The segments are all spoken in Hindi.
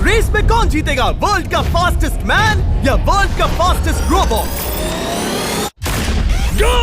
रेस में कौन जीतेगा, वर्ल्ड का फास्टेस्ट मैन या वर्ल्ड का फास्टेस्ट रोबोट? गो!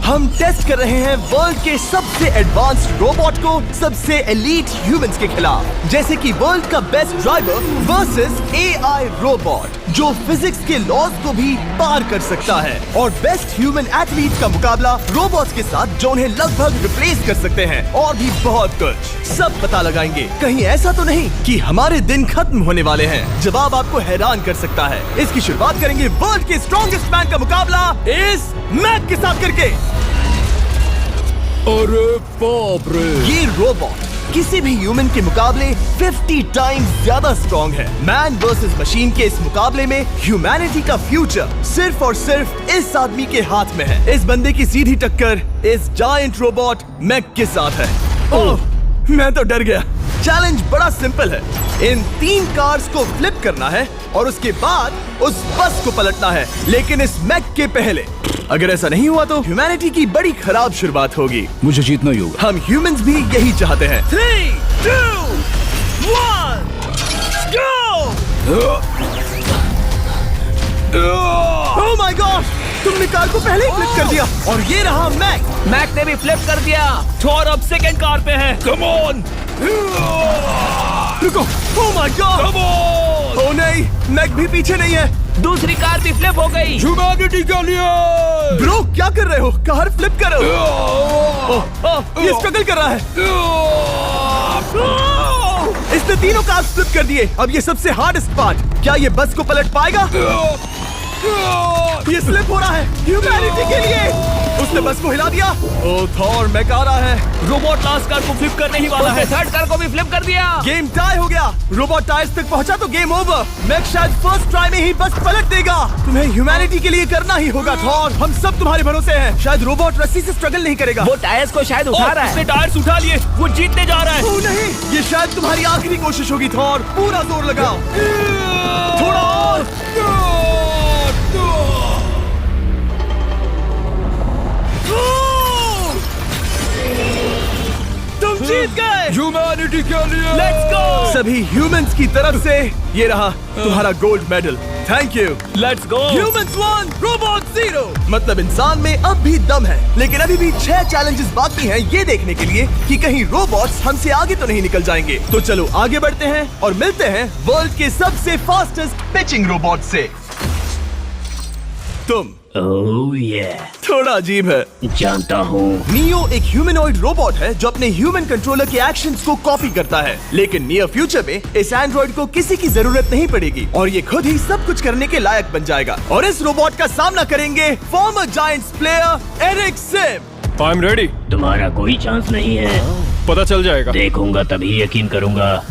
हम टेस्ट कर रहे हैं वर्ल्ड के सबसे एडवांस्ड रोबोट को सबसे एलीट ह्यूमंस के खिलाफ, जैसे कि वर्ल्ड का best driver versus AI robot जो फिजिक्स के लॉज को भी पार कर सकता है, और बेस्ट ह्यूमन एथलीट का मुकाबला रोबोट्स के साथ जो उन्हें लगभग रिप्लेस कर सकते हैं, और भी बहुत कुछ। सब पता लगाएंगे। कहीं ऐसा तो नहीं कि हमारे दिन खत्म होने वाले हैं? जवाब आपको हैरान कर सकता है। इसकी शुरुआत करेंगे वर्ल्ड के स्ट्रॉन्गेस्ट मैन का मुकाबला इस मैक के साथ करके। अरे बाप रे! ये रोबोट किसी भी ह्यूमन के मुकाबले 50 टाइम्स ज्यादा स्ट्रॉन्ग है। मैन वर्सेस मशीन के इस मुकाबले में ह्यूमैनिटी का फ्यूचर सिर्फ और सिर्फ इस आदमी के हाथ में है। इस बंदे की सीधी टक्कर इस जायंट रोबोट मैक के साथ है। ओह, मैं तो डर गया। चैलेंज बड़ा सिंपल है। इन 3 कार्स को फ्लिप करना है और उसके बाद उस बस को पलटना है, लेकिन इस मैक के पहले। अगर ऐसा नहीं हुआ तो ह्यूमैनिटी की बड़ी खराब शुरुआत होगी। मुझे जीतना ही होगा। हम ह्यूमंस भी यही चाहते हैं। 3, 2, 1, गो! Oh my god! तुमने कार को पहले ही फ्लिप कर दिया, और ये रहा मैक। मैक ने भी फ्लिप कर दिया। थॉर अब सेकंड कार पे है। Come on! रुको! Oh my god! Come on! Oh नहीं, मैक भी पीछे नहीं है। दूसरी कार भी फ्लिप हो गई। ह्यूमैनिटी के लिए! ब्रो, क्या कर रहे हो? कार फ्लिप करो। ओह, ये स्ट्रगल कर रहा है। इसने तीनों कार फ्लिप कर दिए। अब ये सबसे हार्डेस्ट पार्ट। क्या ये बस को पलट पाएगा? ये स्लिप हो रहा है ह्यूमैनिटी के लिए। उसने बस को हिला दिया। ओह थॉर, मैक आ रहा है। रोबोट लास्ट कार को फ्लिप करने ही वाला है। थर्ड कार को भी फ्लिप कर दिया। गेम टाई हो गया। रोबोट टायर्स तक पहुंचा तो गेम ओवर। मैक शायद फर्स्ट ट्राई में ही बस पलट देगा। तुम्हें ह्यूमैनिटी के लिए करना ही होगा थॉर। हम सब तुम्हारे भरोसे हैं। शायद रोबोट रस्सी से स्ट्रगल नहीं करेगा। वो टायर्स को शायद उठा रहा है। उसने टायर्स उठा लिए। वो जीतने जा रहा है। ओह नहीं, ये शायद तुम्हारी आखिरी कोशिश होगी थॉर। पूरा जोर लगाओ। थोड़ा और। तुम जीत गए। ह्यूमैनिटी के लिए! Let's go! सभी ह्यूमंस की तरफ से ये रहा तुम्हारा gold medal. Thank you. Let's go! Humans 1, robot 0। मतलब इंसान में अब भी दम है, लेकिन अभी भी 6 चैलेंजेस बाकी हैं ये देखने के लिए कि कहीं रोबोट्स हमसे आगे तो नहीं निकल जाएंगे। तो चलो आगे बढ़ते हैं और मिलते हैं वर्ल्ड के सबसे फास्टेस्ट पिचिंग रोबोट से। तुम ओह ये थोड़ा अजीब है, जानता हूँ। नियो एक ह्यूमनॉइड रोबोट है जो अपने ह्यूमन कंट्रोलर के एक्शंस को कॉपी करता है, लेकिन नियर फ्यूचर में इस एंड्रॉइड को किसी की जरूरत नहीं पड़ेगी और ये खुद ही सब कुछ करने के लायक बन जाएगा। और इस रोबोट का सामना करेंगे former giants player Eric Sim. I am ready. तुम्हारा कोई चांस नहीं है। पता चल जाएगा। देखूंगा तभी यकीन करूंगा।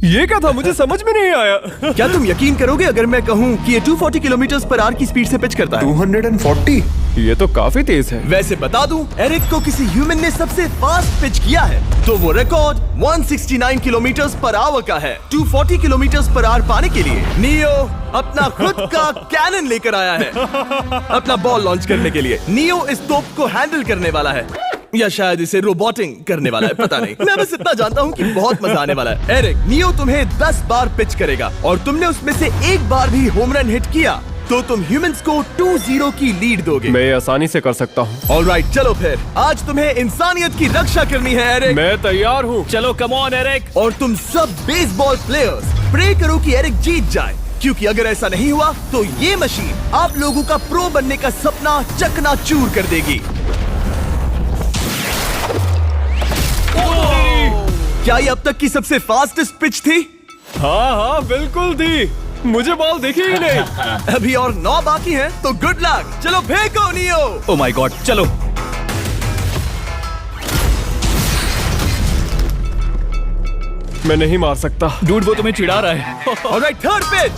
ये क्या था? मुझे समझ में नहीं आया। क्या तुम यकीन करोगे अगर मैं कहूँ कि ये 240 किलोमीटर पर आवर की स्पीड से पिच करता है? 240? ये तो काफी तेज है। वैसे बता दूं, एरिक को किसी ह्यूमन ने सबसे फास्ट पिच किया है तो वो रिकॉर्ड 169 किलोमीटर पर आवर का है। 240 किलोमीटर पर आवर पाने के लिए नियो अपना खुद का कैनन लेकर आया है अपना बॉल लॉन्च करने के लिए। नियो इस तोप को हैंडल करने वाला है, या शायद इसे रोबोटिंग करने वाला है, पता नहीं। मैं बस इतना जानता हूँ कि बहुत मजा आने वाला है। एरिक, नियो तुम्हें 10 बार पिच करेगा और तुमने उसमें से एक बार भी होम रन हिट किया तो तुम ह्यूमंस को 2-0 की लीड दोगे। मैं ये आसानी से कर सकता हूँ। ऑलराइट, चलो फिर आज तुम्हें इंसानियत की रक्षा करनी है एरिक। मैं तैयार हूँ। चलो कम ऑन एरिक। और तुम सब बेसबॉल प्लेयर्स प्रे करो कि एरिक जीत जाए, क्योंकि अगर ऐसा नहीं हुआ तो ये मशीन आप लोगों का प्रो बनने का सपना चकनाचूर कर देगी। क्या ये अब तक की सबसे फास्टेस्ट पिच थी? हाँ हाँ बिल्कुल थी। मुझे बॉल दिखी ही नहीं। अभी और 9 बाकी हैं, तो गुड लक। चलो फेंको नियो। ओह माय गॉड, चलो। मैं नहीं मार सकता। डूड वो तुम्हें चिढ़ा रहा है। Alright, third pitch.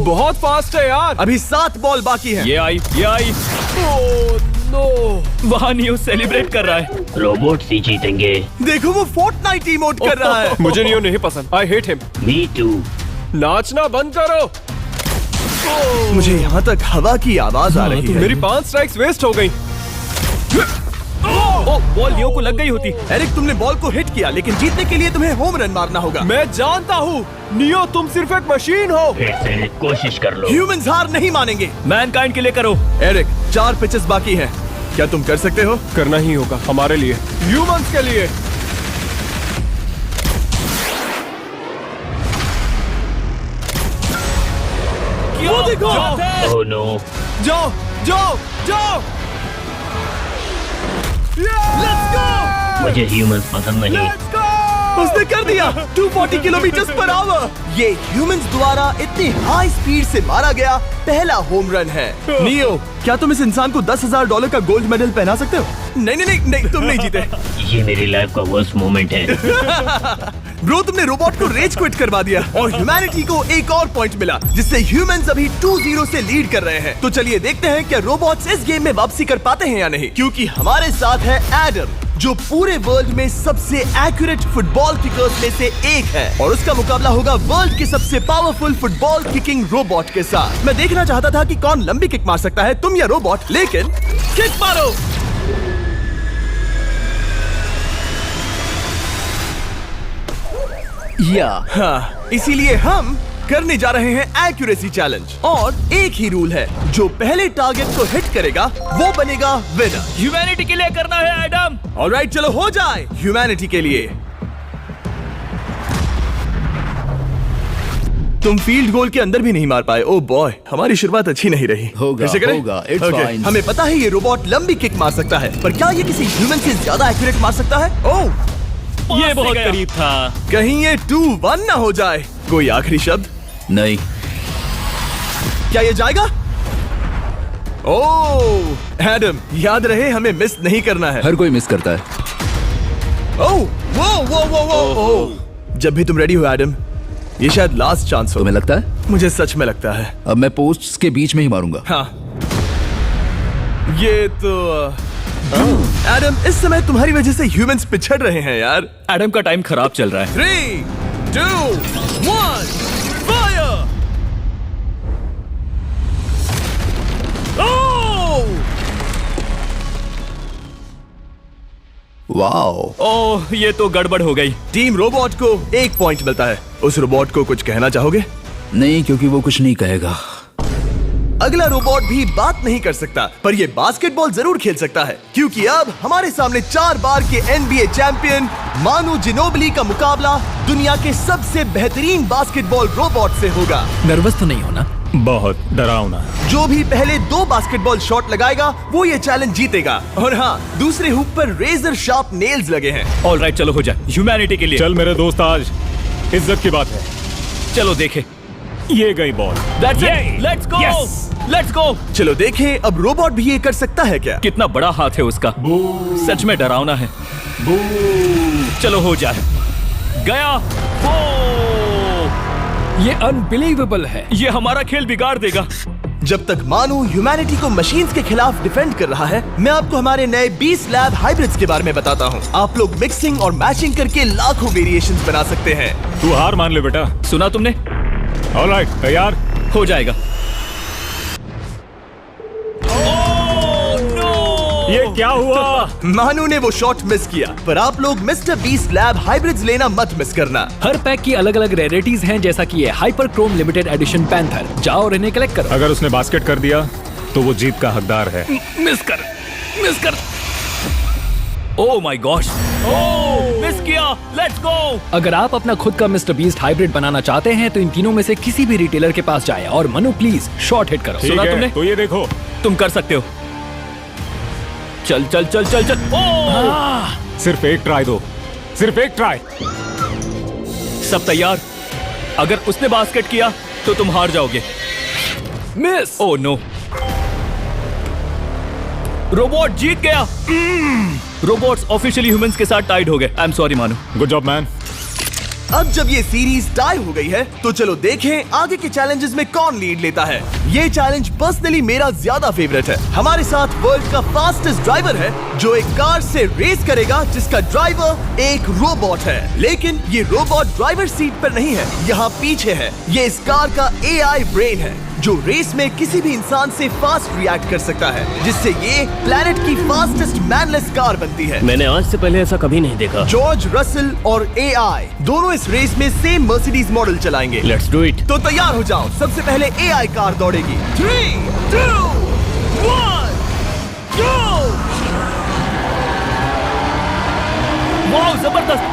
बहुत फास्ट है यार। अभी 7 बॉल बाकी हैं। ये आई। Oh no! वहाँ नियो सेलिब्रेट कर रहा है। रोबोट ही जीतेंगे। देखो वो फोर्टनाइट इमोट कर रहा है। मुझे नियो नहीं पसंद। I hate him. Me too. नाचना बंद करो। मुझे यहाँ तक हवा की आवाज आ रही है। मेरी 5 स्ट्राइक्स वेस्ट हो गई। ओ, बॉल नियो को लग गई होती। एरिक, तुमने बॉल को हिट किया, लेकिन जीतने के लिए तुम्हें होम रन मारना होगा। मैं जानता हूँ नियो, तुम सिर्फ एक मशीन हो। फिर से कोशिश कर लो। ह्यूमंस हार नहीं मानेंगे। मैनकाइंड के लिए करो। एरिक, 4 पिचेस बाकी हैं। क्या तुम कर सकते हो? करना ही होगा हमारे लिए, ह्यूमंस के लिए। वो देखो। Oh no. जाओ जाओ जाओ। Let's go. मुझे ह्यूमंस पसंद नहीं। Let's go. उसने कर दिया 240 किलोमीटर पर आवर। ये ह्यूमंस द्वारा इतनी हाई स्पीड से मारा गया पहला होम रन है। नियो, क्या तुम इस इंसान को $10,000 का गोल्ड मेडल पहना सकते हो? नहीं नहीं नहीं नहीं, तुम नहीं जीते। ये मेरी लाइफ का वर्स्ट मोमेंट है। ब्रो, तुमने रोबोट को रेज क्विट करवा दिया और ह्यूमैनिटी को एक और पॉइंट मिला, जिससे ह्यूमंस अभी 2-0 से लीड कर रहे हैं। तो चलिए देखते हैं क्या रोबोट्स इस गेम में वापसी कर पाते हैं या नहीं, क्योंकि हमारे साथ है एडम, जो पूरे वर्ल्ड में सबसे एक्यूरेट फुटबॉल किकर्स में से एक है, और उसका मुकाबला होगा वर्ल्ड के सबसे पावरफुल फुटबॉल किकिंग रोबोट के साथ। मैं देखना चाहता था कि कौन लंबी किक मार सकता है, तुम या रोबोट, लेकिन किक मारो। हाँ, इसीलिए हम करने जा रहे हैं एक्यूरेसी चैलेंज, और एक ही रूल है, जो पहले टारगेट को हिट करेगा वो बनेगा विनर। ह्यूमैनिटी के लिए करना है एडम। ऑलराइट, चलो हो जाए ह्यूमैनिटी के लिए। तुम फील्ड गोल के अंदर भी नहीं मार पाए। ओह बॉय, हमारी शुरुआत अच्छी नहीं रही। होगा, कैसे करें? होगा, it's Okay, fine. हमें पता है ये रोबोट लंबी किक मार सकता है, पर क्या ये किसी ह्यूमन से ज्यादा एक्यूरेट मार सकता है? ओह, ये बहुत करीब था। कहीं ये 2-1 ना हो जाए। कोई आखिरी शब्द? नहीं। क्या ये जाएगा? ओह एडम, याद रहे हमें मिस नहीं करना है। हर कोई मिस करता है। ओह वो वो वो वो ओह। जब भी तुम रेडी हो एडम, ये शायद लास्ट चांस हो। तुम्हें लगता है? मुझे सच में लगता है। अब मैं पोस्ट्स के बीच में ही मारूंगा। हाँ, ये तो एडम, इस समय तुम्हारी वजह से ह्यूमंस पिछड़ रहे हैं यार। एडम का टाइम खराब चल रहा है। 3, 2, 1, फायर! वाओ। ओह, ये तो गड़बड़ हो गई। टीम रोबोट को 1 पॉइंट मिलता है। उस रोबोट को कुछ कहना चाहोगे? नहीं, क्योंकि वो कुछ नहीं कहेगा। अगला रोबोट भी बात नहीं कर सकता, पर ये बास्केटबॉल जरूर खेल सकता है, क्योंकि अब हमारे सामने 4 बार के NBA चैंपियन मानू जिनोबिली का मुकाबला दुनिया के सबसे बेहतरीन बास्केटबॉल रोबोट से होगा। नर्वस तो नहीं होना? बहुत डरावना। जो भी पहले 2 बास्केटबॉल शॉट लगाएगा वो ये चैलेंज जीतेगा। और हाँ, दूसरे हुक पर रेजर शार्प नेल्स लगे हैं। ऑलराइट, चलो हो जाए ह्यूमैनिटी के लिए। चल मेरे दोस्त, आज इज्जत की बात है। चलो देखे। ये गई ball. That's it. Let's go. Yes. Let's go. चलो देखें अब रोबोट भी ये कर सकता है क्या? कितना बड़ा हाथ है उसका। सच में डरावना है। चलो हो जाए। गया। ये अनबिलीवेबल है। ये हमारा खेल बिगाड़ देगा। जब तक मानू ह्यूमैनिटी को मशीन्स के खिलाफ डिफेंड कर रहा है, मैं आपको हमारे नए 20 लैब हाइब्रिड्स के बारे में बताता हूँ। आप लोग मिक्सिंग और मैचिंग करके लाखों वेरिएशंस बना सकते हैं। तू हार मान ले बेटा। सुना तुमने? ऑलराइट, तैयार? हो जाएगा। ये क्या हुआ? मानू ने वो शॉट मिस किया, पर आप लोग मिस्टर 20 लैब हाइब्रिड्स लेना मत मिस करना। हर पैक की अलग अलग रेयरिटीज हैं, जैसा कि ये hyper Chrome limited edition panther. जाओ और इन्हें कलेक्ट करो। अगर उसने बास्केट कर दिया तो वो जीत का हकदार है। मिस कर। Oh my gosh. Oh, miss किया। Let's go. अगर आप अपना खुद का मिस्टर बीस्ट हाइब्रिड बनाना चाहते हैं तो इन तीनों में से किसी भी रिटेलर के पास जाएं और मनु प्लीज शॉट हिट करो। ठीक सुना है, तुमने? तो ये देखो। तुम कर सकते हो। चल। ओह! सिर्फ एक ट्राई दो, सिर्फ एक ट्राई। सब तैयार? अगर उसने बास्केट किया तो तुम हार जाओगे। मिस। ओह नो, रोबोट जीत गया। रोबोट्स ऑफिशियली ह्यूमंस के साथ टाइड हो गए। आई एम सॉरी मानू। Good job man. अब जब ये सीरीज टाई हो गई है, तो चलो देखें आगे के चैलेंजेस में कौन लीड लेता है। ये चैलेंज पर्सनली मेरा ज्यादा फेवरेट है। हमारे साथ वर्ल्ड का फास्टेस्ट ड्राइवर है, जो एक कार से रेस करेगा जिसका ड्राइवर एक रोबोट है। लेकिन ये रोबोट ड्राइवर सीट पर नहीं है, यहाँ पीछे है। ये इस कार का AI ब्रेन है। जो रेस में किसी भी इंसान से फास्ट रिएक्ट कर सकता है, जिससे ये प्लेनेट की फास्टेस्ट मैनलेस कार बनती है। मैंने आज से पहले ऐसा कभी नहीं देखा। जॉर्ज रसल और AI दोनों इस रेस में सेम मर्सिडीज मॉडल चलाएंगे। Let's do it. तो तैयार हो जाओ, सबसे पहले AI कार दौड़ेगी। 3, 2, 1, go! वाह जबरदस्त,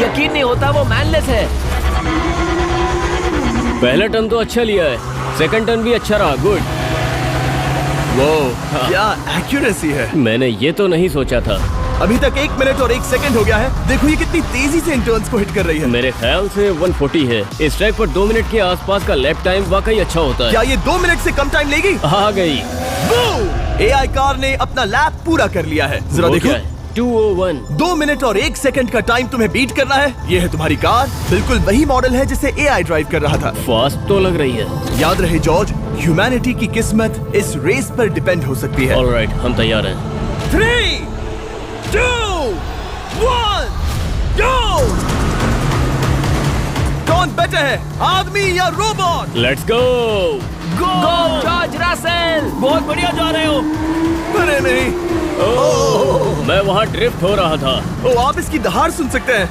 यकीन नहीं होता वो मैनलेस है। पहला टर्न तो अच्छा लिया है, सेकंड टर्न भी अच्छा रहा। गुड। वो क्या एक्यूरेसी है। मैंने ये तो नहीं सोचा था। अभी तक 1 मिनट और 1 सेकंड हो गया है। देखो ये कितनी तेजी से इन टर्न्स को हिट कर रही है। मेरे ख्याल से 140 है। इस ट्रैक पर 2 मिनट के आसपास का लैप टाइम वाकई अच्छा होता है। क्या ये 2 मिनट से कम टाइम लेगी? आ गई। AI कार ने अपना लैप पूरा कर लिया है। जरा वो देखो, क्या है? 201। 2 मिनट और 1 सेकंड का टाइम तुम्हें बीट करना है। ये है तुम्हारी कार, बिल्कुल वही मॉडल है जिसे AI ड्राइव कर रहा था। फास्ट तो लग रही है। याद रहे जॉर्ज, ह्यूमैनिटी की किस्मत इस रेस पर डिपेंड हो सकती है। ऑलराइट, हम तैयार हैं। 3, 2, 1, go! कौन बेटर है, आदमी या robot? Let's go. Go George Russell, बहुत बढ़िया जा रहे हो। अरे नहीं, मैं वहाँ ड्रिफ्ट हो रहा था। ओ आप इसकी दहाड़ सुन सकते हैं।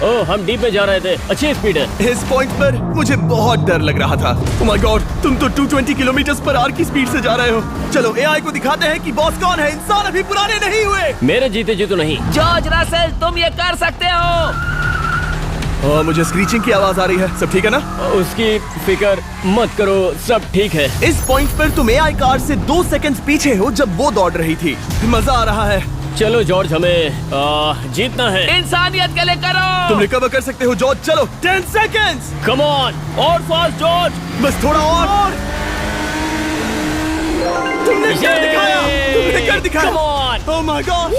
ओह, हम डीप में जा रहे थे। अच्छी स्पीड है। इस पॉइंट पर मुझे बहुत डर लग रहा था। ओह माय गॉड, तुम तो 220 किलोमीटर पर आवर की स्पीड से जा रहे हो। चलो AI को दिखाते हैं कि बॉस कौन है। इंसान अभी पुराने नहीं हुए। मेरे जीते जी तो नहीं। जॉर्ज रसल, तुम ये कर सकते हो। मुझे स्क्रीचिंग की आवाज आ रही है। सब ठीक है ना? उसकी फिक्र मत करो, सब ठीक है। इस पॉइंट पर तुम AI कार से 2 सेकंड्स पीछे हो जब वो दौड़ रही थी। मजा आ रहा है। चलो जॉर्ज, हमें जीतना है। इंसानियत के लिए तुम करो। रिकवर कर सकते हो जॉर्ज। चलो 10 सेकंड्स। कम ऑन, और फास्ट जॉर्ज। बस थोड़ा और। तुमने कर दिखाया। तुमने कर दिखाया। Come on. Oh my God.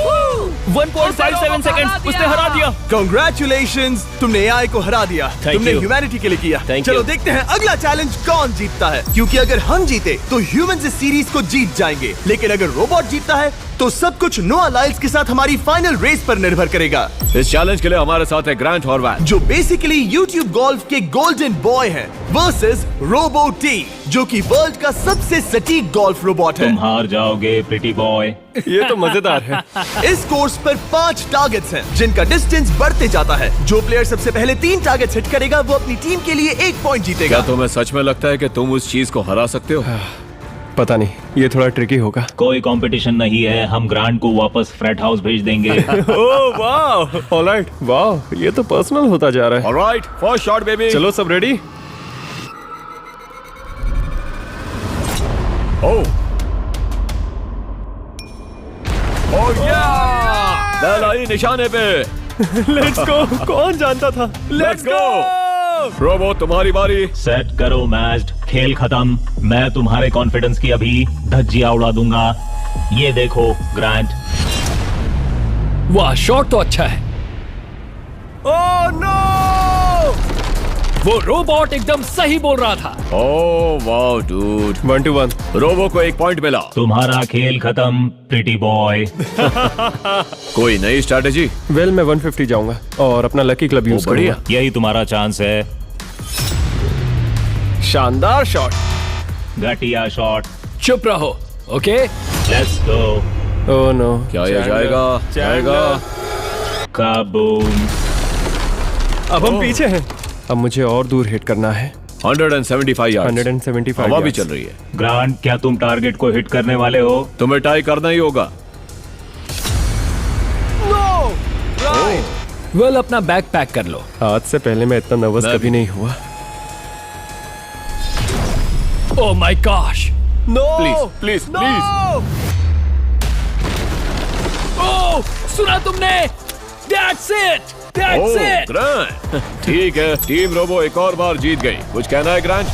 1.57 seconds उसने हरा दिया। Congratulations, तुमने AI को हरा दिया। Thank तुमने you. ह्यूमैनिटी के लिए किया। Thank चलो you. देखते हैं अगला चैलेंज कौन जीतता है, क्योंकि अगर हम जीते तो ह्यूमंस इस सीरीज को जीत जाएंगे, लेकिन अगर रोबोट जीतता है तो सब कुछ नोआ लाइल्स के साथ हमारी फाइनल रेस पर निर्भर करेगा। इस चैलेंज के लिए हमारे साथ है ग्रांट हॉर्वैट, जो बेसिकली YouTube गोल्फ के गोल्डन बॉय हैं, वर्सेस रोबो टी, जो कि वर्ल्ड का सबसे सटीक गोल्फ रोबोट है। तुम हार जाओगे प्रिटी बॉय। ये तो मजेदार है। इस कोर्स पर 5 टारगेट्स हैं, जिनका डिस्टेंस बढ़ते जाता है। जो प्लेयर सबसे पहले 3 टारगेट्स हिट करेगा वो अपनी टीम के लिए 1 पॉइंट जीतेगा। क्या तुम्हें सच में लगता है कि तुम उस चीज को हरा सकते हो? पता नहीं, ये थोड़ा ट्रिकी होगा। कोई कंपटीशन नहीं है, हम ग्रांट को वापस फ्रेट हाउस भेज देंगे। ओह वाह, ऑलराइट, वाह, ये तो पर्सनल होता जा रहा है। Alright, first shot baby. चलो सब रेडी? ओह या, बैल आई निशाने पे। Let's go. कौन जानता था? Let's go. रोबो, तुम्हारी बारी। सेट करो मैच, खेल खत्म। मैं तुम्हारे कॉन्फिडेंस की अभी धज्जियां उड़ा दूंगा। ये देखो ग्रांट। वाह, शॉट तो अच्छा है। Oh no! वो रोबोट एकदम सही बोल रहा था। Oh wow dude. 1 to 1। Robo को 1 पॉइंट मिला। तुम्हारा खेल खत्म प्रिटी बॉय। कोई नई स्ट्रेटेजी? वेल, मैं 150 जाऊंगा और अपना लकी क्लब यूज बढ़िया। करूंगा। यही तुम्हारा चांस है। शानदार शॉट। घटिया शॉट। चुप रहो, okay? Let's go. Oh no. क्या ये जाएगा? जाएगा। काबूम। अब हम पीछे हैं। अब मुझे और दूर हिट करना है। 175 यार्ड्स। 175 हवा भी yards। चल रही है। ग्रांट, क्या तुम टारगेट को हिट करने वाले हो? तुम्हें टाई करना ही होगा। वेल, अपना बैग पैक कर लो। आज से पहले मैं इतना नर्वस मैं कभी भी। नहीं हुआ। Oh my gosh. No! Please please please. Oh, सुना तुमने? That's it, that's oh it. Grant, ठीक है, टीम रोबो एक और बार जीत गई। कुछ कहना है ग्रांट?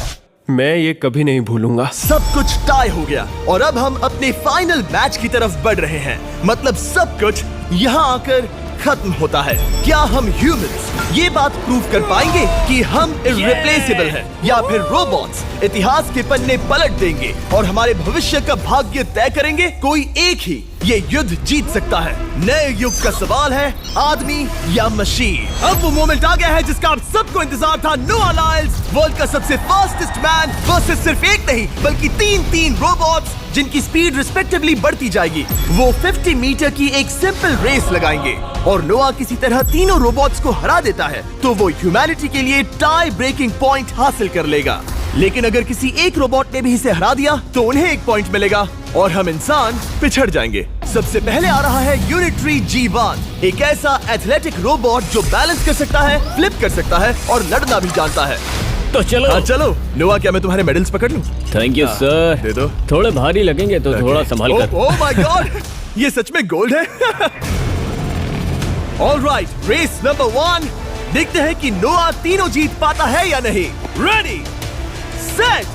मैं ये कभी नहीं भूलूंगा। सब कुछ टाई हो गया और अब हम अपने फाइनल मैच की तरफ बढ़ रहे हैं। मतलब सब कुछ यहाँ आकर खत्म होता है। क्या हम ह्यूमंस ये बात प्रूव कर पाएंगे कि हम इर्रिप्लेसेबल है, या फिर रोबोट्स इतिहास के पन्ने पलट देंगे और हमारे भविष्य का भाग्य तय करेंगे? कोई एक ही ये युद्ध जीत सकता है। नए युग का सवाल है, आदमी या मशीन। अब वो मोमेंट आ गया है जिसका आप सबको इंतजार था। नोआ लाइल्स, वर्ल्ड का सबसे फास्टेस्ट मैन वर्सेस सिर्फ एक नहीं बल्कि तीन रोबोट्स जिनकी स्पीड रिस्पेक्टिवली बढ़ती जाएगी। वो 50 मीटर की एक सिंपल रेस लगाएंगे और नोआ किसी तरह तीनों रोबोट्स को हरा देता है तो वो ह्यूमैनिटी के लिए टाई ब्रेकिंग पॉइंट हासिल कर लेगा। लेकिन अगर किसी एक रोबोट ने भी इसे हरा दिया तो उन्हें एक पॉइंट मिलेगा और हम इंसान पिछड़ जाएंगे। सबसे पहले आ रहा है यूनिट्री G1, एक ऐसा एथलेटिक रोबोट जो बैलेंस कर सकता है, फ्लिप कर सकता है और लड़ना भी जानता है। तो चलो। हाँ चलो। नोआ, क्या मैं तुम्हारे मेडल्स पकड़ लूं? Thank you sir. दे दो। थोड़े भारी लगेंगे तो थोड़ा संभाल कर। ओह माय गॉड, ये सच में गोल्ड है। ऑलराइट, रेस नंबर 1, देखते हैं कि नोआ तीनों जीत पाता है या नहीं। रेडी, सेट,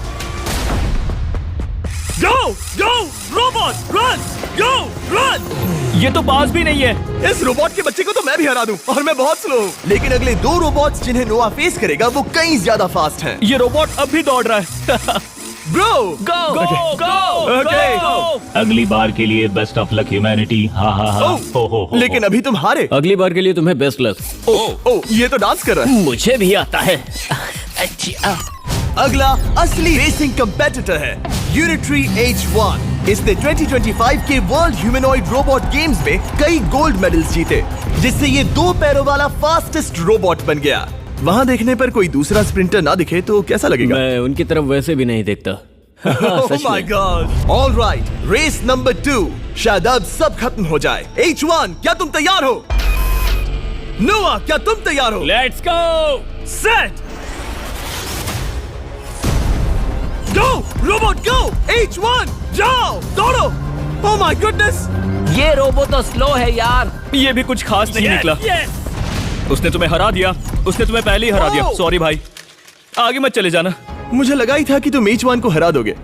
गो गो रोबोट रन, गो रन। ये तो पास भी नहीं है। इस रोबोट के बच्चे को तो मैं भी हरा दूं और मैं बहुत स्लो हूं। लेकिन अगले 2 रोबोट्स जिन्हें नोआ फेस करेगा वो कहीं ज्यादा फास्ट हैं। ये रोबोट अब भी दौड़ रहा है। ब्रो, गो गो गो Okay. अगली बार के लिए बेस्ट ऑफ लक ह्यूमैनिटी। हाँ हाँ हाँ। हो। लेकिन अभी तुम हारे। अगली बार के लिए तुम्हें बेस्ट लक। ओ, ये तो डांस कर रहा है। मुझे भी आता है। अगला असली रेसिंग कंपेटिटर है यूनिट्री H1। इसने 2025 के वर्ल्ड ह्यूमनॉइड रोबोट गेम्स में कई गोल्ड मेडल्स जीते, जिससे ये 2 पैरों वाला फास्टेस्ट रोबोट बन गया। वहाँ देखने पर कोई दूसरा स्प्रिंटर ना दिखे तो कैसा लगेगा? मैं उनकी तरफ वैसे भी नहीं देखता। Oh my God! All right, race number 2, शायद अब सब खत्म हो जाए। H1, क्या तुम तैयार हो? नोआ, क्या तुम तैयार हो? Let's go. Set, go robot go. H1, जाओ, दौड़ो। Oh my goodness! ये रोबोट तो स्लो है यार। ये भी कुछ खास नहीं निकला। उसने तुम्हें हरा दिया। उसने तुम्हें पहले ही हरा दिया। Oh! सॉरी भाई, आगे मत चले जाना। मुझे लगा ही था कि तुम H1 को हरा दोगे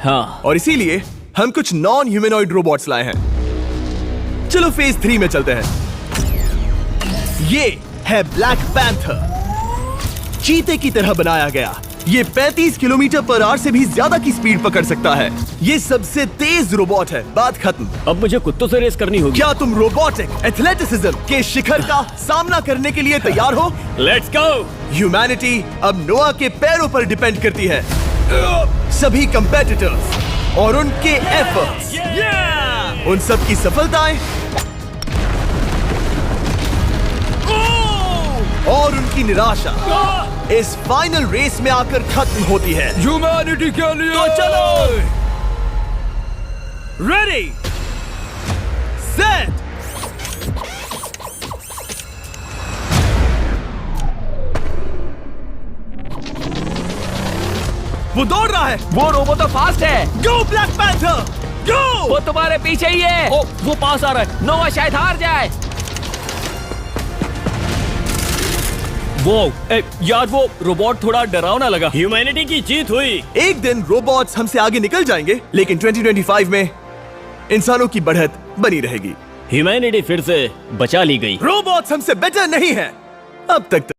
हाँ। और इसीलिए हम कुछ नॉन ह्यूमनॉइड रोबोट्स लाए हैं। चलो फेज 3 में चलते हैं। ये है ब्लैक पैंथर, चीते की तरह बनाया गया। ये 35 किलोमीटर पर आवर से भी ज्यादा की स्पीड पकड़ सकता है। ये सबसे तेज रोबोट है। बात खत्म। अब मुझे कुत्तों से रेस करनी होगी। क्या तुम रोबोटिक एथलेटिसिज्म के शिखर का सामना करने के लिए तैयार हो? Let's go. ह्यूमैनिटी अब नोआ के पैरों पर डिपेंड करती है। सभी कंपेटिटर्स और उनके एफर्ट्स, उन सब की सफलताएं और उनकी निराशा इस फाइनल रेस में आकर खत्म होती है। ह्यूमैनिटी के लिए तो चलो। रेडी, सेट, वो दौड़ रहा है। वो रोबोट तो फास्ट है। गो ब्लैक पैंथर, गो। वो तुम्हारे पीछे ही है। ओ, वो पास आ रहा है। नोआ शायद हार जाए। वो यार, वो रोबोट थोड़ा डरावना लगा। ह्यूमैनिटी की जीत हुई। एक दिन रोबोट्स हमसे आगे निकल जाएंगे, लेकिन 2025 में इंसानों की बढ़त बनी रहेगी। ह्यूमैनिटी फिर से बचा ली गई। रोबोट्स हमसे बेटर नहीं है अब तक।